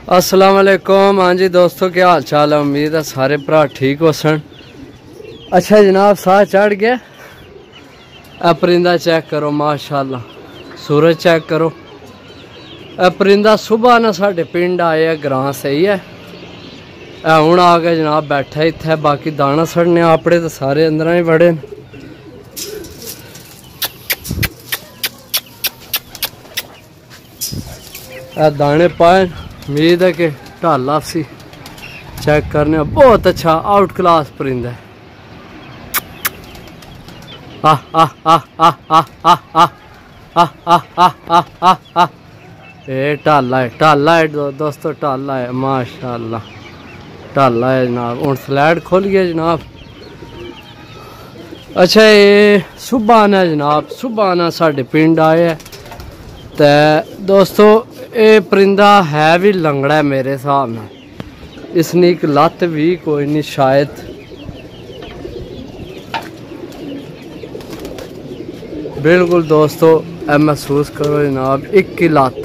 अस्सलाम वालेकुम। हाँ जी दोस्तों, क्या हाल चाल है? उम्मीद है सारे भरा ठीक हो सन। अच्छा जनाब, साह चढ़ गया। ए परिंदा चेक करो, माशाल्लाह। सूरज चेक करो। ए परिंदा सुबह ना साढ़े पिंड आया ग्रां, सही है। हूँ आ गया जनाब, बैठा इत्थे। बाकी दाना सड़ने आपड़े तो सारे अंदर ही बड़े न। दाने पाए, उम्मीद है कि ढाला सी चेक करने। बहुत अच्छा आउट क्लास परिंदा है। ये ढाला है दोस्तों, ढाला है माशाल्लाह, ढाला है जनाब। हूँ स्लैड खोल गया जनाब। अच्छा, ये सुबह आना जनाब, सुबह आना साढ़े पिंड आए। तो दोस्तों ये परिंदा है भी लंगड़ा है मेरे हिसाब में। इसने एक लत्त भी कोई नहीं शायद। बिल्कुल दोस्तों, महसूस करो जनाब, एक की लत्त।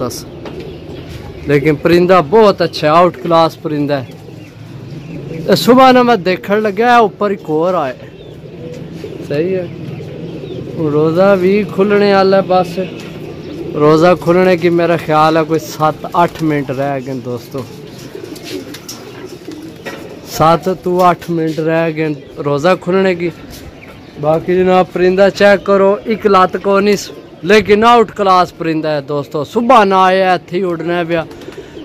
लेकिन परिंदा बहुत अच्छा है, आउट क्लास परिंदा है। सुबह ना मैं देखने लगा ऊपर ही कोर आए, सही है। रोज़ा भी खुलने वाला है, बस रोज़ा खुलने की मेरा ख्याल है कोई 7-8 मिनट रह गए दोस्तों। 7-8 मिनट रह गए रोज़ा खुलने की। बाकी जनाब परिंदा चेक करो, एक लत्त को नहीं, लेकिन आउट क्लास परिंदा है दोस्तों। सुबह ना आया, इत्थे ही उड़ना पिया।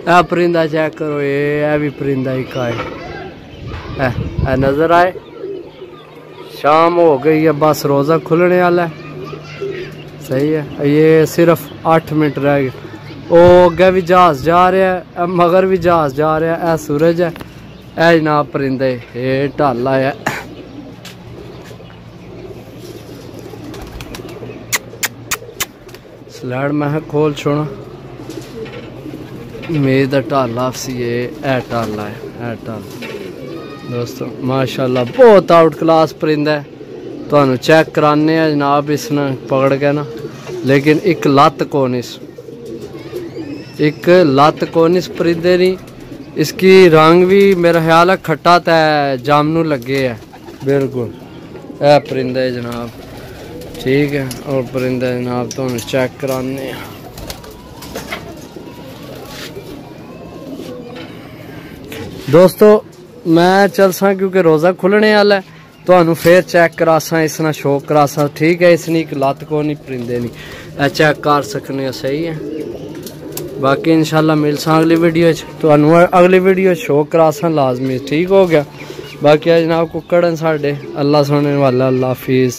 यह परिंदा चेक करो, ये भी परिंदा ही का है। नज़र आए, शाम हो गई है, बस रोज़ा खुलने वाला है, सही है। ये सिर्फ 8 मिनट रह गए। ओ अगे भी जहाज जा रहा है, मगर भी जहाज जा रहा है। सूरज है, ए जनाब परिंदे, ये ढाला है। स्लैड मैं खोल छोड़ा, उम्मीद है ढाला सी। ये ढाला है, ढाला दोस्तों माशाल्लाह, बहुत आउट क्लास परिंदा है। तो चेक कराने जनाब इसने पकड़ के ना, लेकिन एक लत्त कोनिस, एक लत्त कोनिस परिंदे नहीं। इसकी रंग भी मेरा ख्याल है खट्टा तय जामनू लगे है। बिल्कुल है परिंदा है जनाब, ठीक है। और परिंदा जनाब तो चेक कराने दोस्तों। मैं चल सा क्योंकि रोज़ा खुलने वाला है, तो फिर चेक करासा, इसना शो करासा, ठीक है। इसने एक लत्त को नहीं, परिंदे नहीं चेक कर सकने, सही है। बाकी इंशाल्लाह मिलसा अगली वीडियो, तो अगली वीडियो शो करासा लाजमी, ठीक हो गया। बाकी जनाब कुकड़ साढ़े, अल्लाह सुनने वाला, अल्लाह हाफिज़।